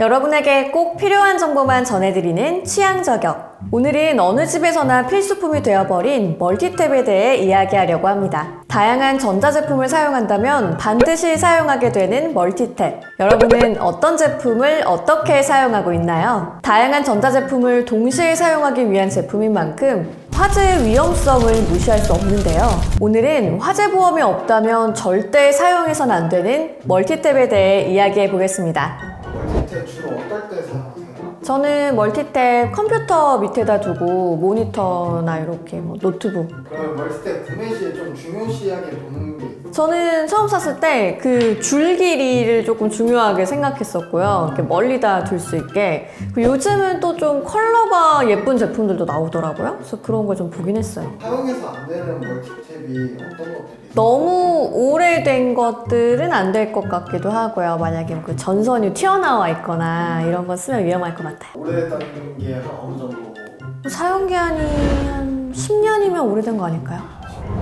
여러분에게 꼭 필요한 정보만 전해드리는 취향 저격. 오늘은 어느 집에서나 필수품이 되어버린 멀티탭에 대해 이야기하려고 합니다. 다양한 전자제품을 사용한다면 반드시 사용하게 되는 멀티탭. 여러분은 어떤 제품을 어떻게 사용하고 있나요? 다양한 전자제품을 동시에 사용하기 위한 제품인 만큼 화재의 위험성을 무시할 수 없는데요. 오늘은 화재 보험이 없다면 절대 사용해선 안 되는 멀티탭에 대해 이야기해 보겠습니다. 멀티탭 주로 어떨 때 사용하세요? 저는 멀티탭 컴퓨터 밑에다 두고 모니터나 이렇게 노트북. 그러면 멀티탭 구매 시에 좀 중요시하게 보는 게 있어요? 저는 처음 샀을 때 그 줄 길이를 조금 중요하게 생각했었고요. 이렇게 멀리다 둘 수 있게. 요즘은 또 좀 컬러가 예쁜 제품들도 나오더라고요. 그래서 그런 걸 좀 보긴 했어요. 사용해서 안 되는 멀티탭이 어떤 것들이 있어요? 너무 오래된 것들은 안 될 것 같기도 하고요. 만약에 그 전선이 튀어나와 있거나 이런 거 쓰면 위험할 것 같아요. 오래됐다는 게 어느 정도? 사용기한이 한 10년이면 오래된 거 아닐까요?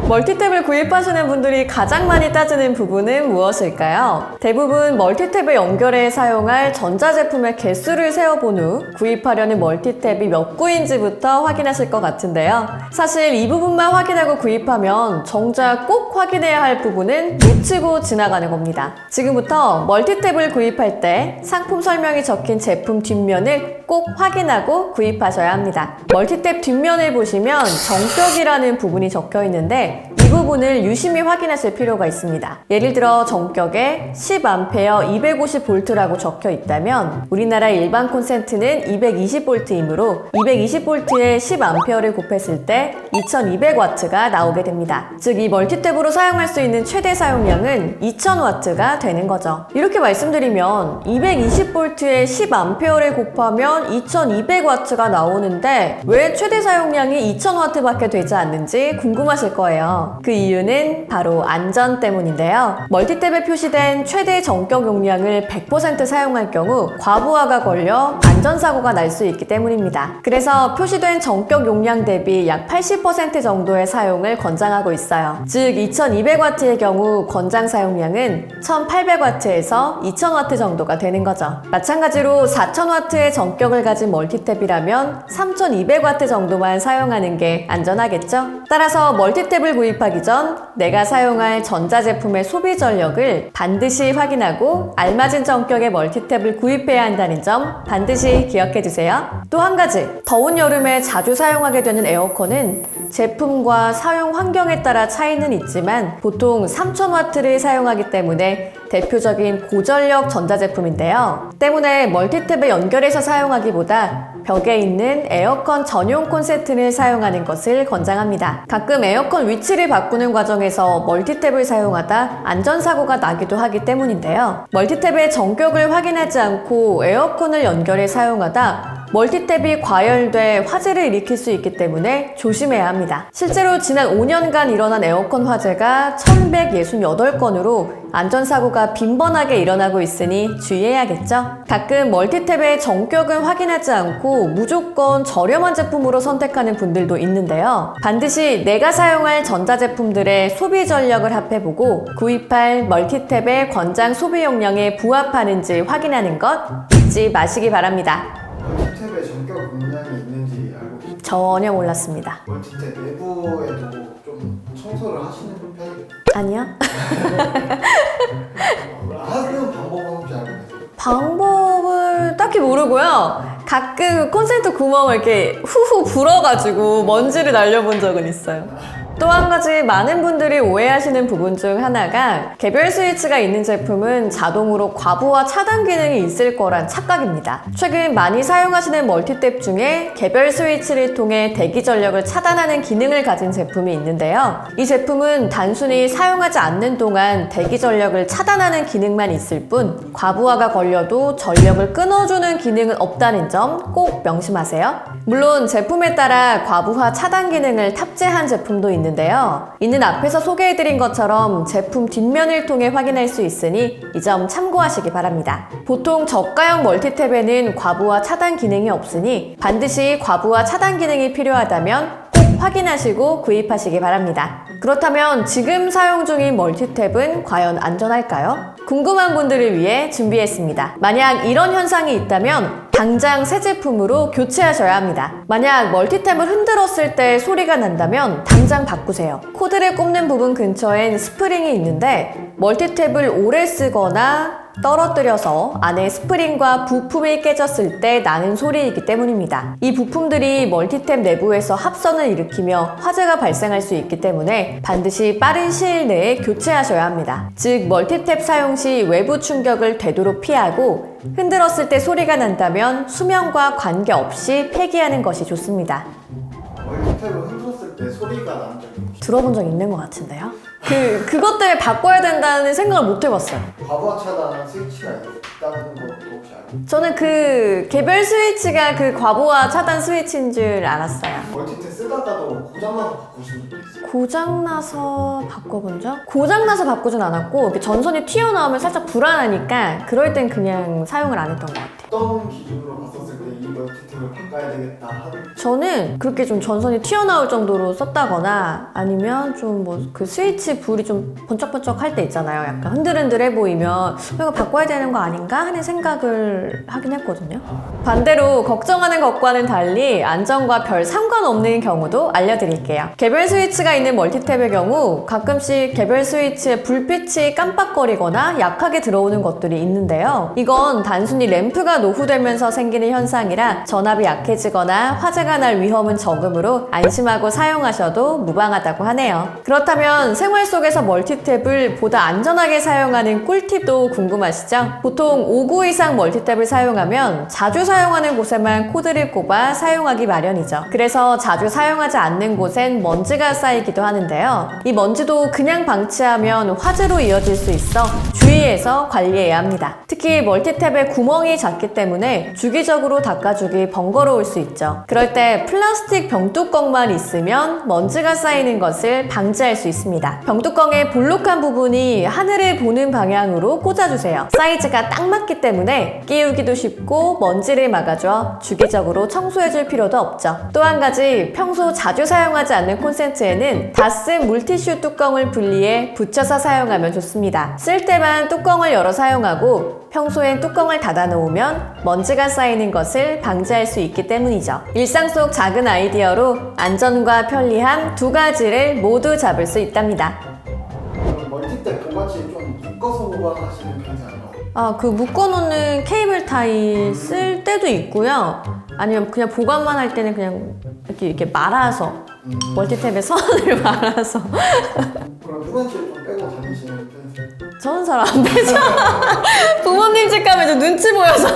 멀티탭을 구입하시는 분들이 가장 많이 따지는 부분은 무엇일까요? 대부분 멀티탭에 연결해 사용할 전자제품의 개수를 세어본 후 구입하려는 멀티탭이 몇 구인지부터 확인하실 것 같은데요. 사실 이 부분만 확인하고 구입하면 정작 꼭 확인해야 할 부분은 놓치고 지나가는 겁니다. 지금부터 멀티탭을 구입할 때 상품 설명이 적힌 제품 뒷면을 꼭 확인하고 구입하셔야 합니다. 멀티탭 뒷면을 보시면 정격이라는 부분이 적혀 있는데 이 부분을 유심히 확인하실 필요가 있습니다. 예를 들어 정격에 10A 250V라고 적혀 있다면 우리나라 일반 콘센트는 220V이므로 220V에 10A를 곱했을 때 2200W가 나오게 됩니다. 즉 이 멀티탭으로 사용할 수 있는 최대 사용량은 2000W가 되는 거죠. 이렇게 말씀드리면 220V에 10A를 곱하면 2200W가 나오는데 왜 최대 사용량이 2000W밖에 되지 않는지 궁금하실 거예요. 그 이유는 바로 안전 때문인데요. 멀티탭에 표시된 최대 정격 용량을 100% 사용할 경우 과부하가 걸려 안전사고가 날 수 있기 때문입니다. 그래서 표시된 정격 용량 대비 약 80% 정도의 사용을 권장하고 있어요. 즉 2200W의 경우 권장 사용량은 1800W에서 2000W 정도가 되는 거죠. 마찬가지로 4000W의 정격을 가진 멀티탭이라면 3200W 정도만 사용하는 게 안전하겠죠? 따라서 멀티탭을 구입하기 전 내가 사용할 전자제품의 소비 전력을 반드시 확인하고 알맞은 정격의 멀티탭을 구입해야 한다는 점 반드시 기억해 주세요. 또 한 가지, 더운 여름에 자주 사용하게 되는 에어컨은 제품과 사용 환경에 따라 차이는 있지만 보통 3000W를 사용하기 때문에 대표적인 고전력 전자제품인데요. 때문에 멀티탭에 연결해서 사용하기보다 벽에 있는 에어컨 전용 콘센트를 사용하는 것을 권장합니다. 가끔 에어컨 위치를 바꾸는 과정에서 멀티탭을 사용하다 안전사고가 나기도 하기 때문인데요. 멀티탭의 정격을 확인하지 않고 에어컨을 연결해 사용하다 멀티탭이 과열돼 화재를 일으킬 수 있기 때문에 조심해야 합니다. 실제로 지난 5년간 일어난 에어컨 화재가 1168건으로 안전사고가 빈번하게 일어나고 있으니 주의해야겠죠? 가끔 멀티탭의 정격은 확인하지 않고 무조건 저렴한 제품으로 선택하는 분들도 있는데요. 반드시 내가 사용할 전자제품들의 소비 전력을 합해보고 구입할 멀티탭의 권장 소비 용량에 부합하는지 확인하는 것 잊지 마시기 바랍니다. 멀티탭에 전격 용량이 있는지 알고 계세요? 전혀 몰랐습니다. 멀티탭 내부에도 좀 청소를 하시는 편이에요? 아니요? 하는 방법은 혹시 알고 계세요? 방법을 딱히 모르고요. 가끔 콘센트 구멍을 이렇게 후후 불어가지고 먼지를 날려본 적은 있어요. 또 한 가지 많은 분들이 오해하시는 부분 중 하나가 개별 스위치가 있는 제품은 자동으로 과부하 차단 기능이 있을 거란 착각입니다. 최근 많이 사용하시는 멀티탭 중에 개별 스위치를 통해 대기 전력을 차단하는 기능을 가진 제품이 있는데요. 이 제품은 단순히 사용하지 않는 동안 대기 전력을 차단하는 기능만 있을 뿐 과부하가 걸려도 전력을 끊어주는 기능은 없다는 점 꼭 명심하세요. 물론 제품에 따라 과부하 차단 기능을 탑재한 제품도 있는데요. 이는 앞에서 소개해드린 것처럼 제품 뒷면을 통해 확인할 수 있으니 이 점 참고하시기 바랍니다. 보통 저가형 멀티탭에는 과부하 차단 기능이 없으니 반드시 과부하 차단 기능이 필요하다면 꼭 확인하시고 구입하시기 바랍니다. 그렇다면 지금 사용 중인 멀티탭은 과연 안전할까요? 궁금한 분들을 위해 준비했습니다. 만약 이런 현상이 있다면 당장 새 제품으로 교체하셔야 합니다. 만약 멀티탭을 흔들었을 때 소리가 난다면 당장 바꾸세요. 코드를 꼽는 부분 근처엔 스프링이 있는데 멀티탭을 오래 쓰거나 떨어뜨려서 안에 스프링과 부품이 깨졌을 때 나는 소리이기 때문입니다. 이 부품들이 멀티탭 내부에서 합선을 일으키며 화재가 발생할 수 있기 때문에 반드시 빠른 시일 내에 교체하셔야 합니다. 즉 멀티탭 사용 시 외부 충격을 되도록 피하고 흔들었을 때 소리가 난다면 수명과 관계없이 폐기하는 것이 좋습니다. 멀티탭을 흔들었을 때 소리가 난 적이 혹시 들어본 적 있는 것 같은데요? 그것 때문에 바꿔야 된다는 생각을 못 해봤어요. 과부하 차단 스위치가 있다는 것도 혹시 알고? 저는 그 개별 스위치가 그 과부하 차단 스위치인 줄 알았어요. 멀티탭 쓰다가도 고장나서 바꾸신 적도 있어요? 고장나서 바꿔본 적? 고장나서 바꾸진 않았고 이렇게 전선이 튀어나오면 살짝 불안하니까 그럴 땐 그냥 사용을 안 했던 것 같아요. 어떤 기준으로 봤었을 때 이 멀티탭을 바꿔야 되겠다 하는 저는 그렇게 좀 전선이 튀어나올 정도로 썼다거나 아니면 좀 뭐 그 스위치 불이 좀 번쩍번쩍 할 때 있잖아요. 약간 흔들흔들해 보이면 이거 바꿔야 되는 거 아닌가 하는 생각을 하긴 했거든요. 반대로 걱정하는 것과는 달리 안전과 별 상관없는 경우도 알려드릴게요. 개별 스위치가 있는 멀티탭의 경우 가끔씩 개별 스위치의 불빛이 깜빡거리거나 약하게 들어오는 것들이 있는데요. 이건 단순히 램프가 노후되면서 생기는 현상이라 전압이 약해지거나 화재가 날 위험은 적으므로 안심하고 사용하셔도 무방하다고 하네요. 그렇다면 생활 속에서 멀티탭을 보다 안전하게 사용하는 꿀팁도 궁금하시죠? 보통 5구 이상 멀티탭을 사용하면 자주 사용하는 곳에만 코드를 꼽아 사용하기 마련이죠. 그래서 자주 사용하지 않는 곳엔 먼지가 쌓이기도 하는데요. 이 먼지도 그냥 방치하면 화재로 이어질 수 있어 주의해서 관리해야 합니다. 특히 멀티탭에 구멍이 작기 때문에 주기적으로 닦아주기 번거로울 수 있죠. 그럴 때 플라스틱 병뚜껑만 있으면 먼지가 쌓이는 것을 방지할 수 있습니다. 병뚜껑의 볼록한 부분이 하늘을 보는 방향으로 꽂아주세요. 사이즈가 딱 맞기 때문에 끼우기도 쉽고 먼지를 막아줘 주기적으로 청소해줄 필요도 없죠. 또 한 가지 평소 자주 사용하지 않는 콘센트에는 다 쓴 물티슈 뚜껑을 분리해 붙여서 사용하면 좋습니다. 쓸 때만 뚜껑을 열어 사용하고 평소엔 뚜껑을 닫아 놓으면 먼지가 쌓이는 것을 방지할 수 있기 때문이죠. 일상 속 작은 아이디어로 안전과 편리함 두 가지를 모두 잡을 수 있답니다. 그럼 멀티탭 보관치 좀 묶어서 보관하시는 편이잖아요. 그 묶어놓는 케이블 타이 쓸 때도 있고요. 아니면 그냥 보관만 할 때는 그냥 이렇게 말아서 멀티탭에 선을 말아서 그럼 휴대실 좀 빼고 다니시는 편이세요? 저는 잘 안 되죠. 부모님 집 가면 좀 눈치 보여서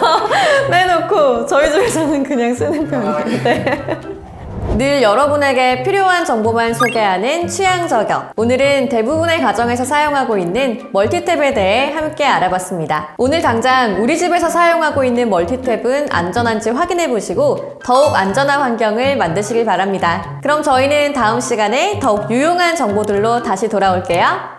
빼놓고 저희 집에서는 그냥 쓰는 편인데 늘 여러분에게 필요한 정보만 소개하는 취향 저격. 오늘은 대부분의 가정에서 사용하고 있는 멀티탭에 대해 함께 알아봤습니다. 오늘 당장 우리 집에서 사용하고 있는 멀티탭은 안전한지 확인해 보시고 더욱 안전한 환경을 만드시길 바랍니다. 그럼 저희는 다음 시간에 더욱 유용한 정보들로 다시 돌아올게요.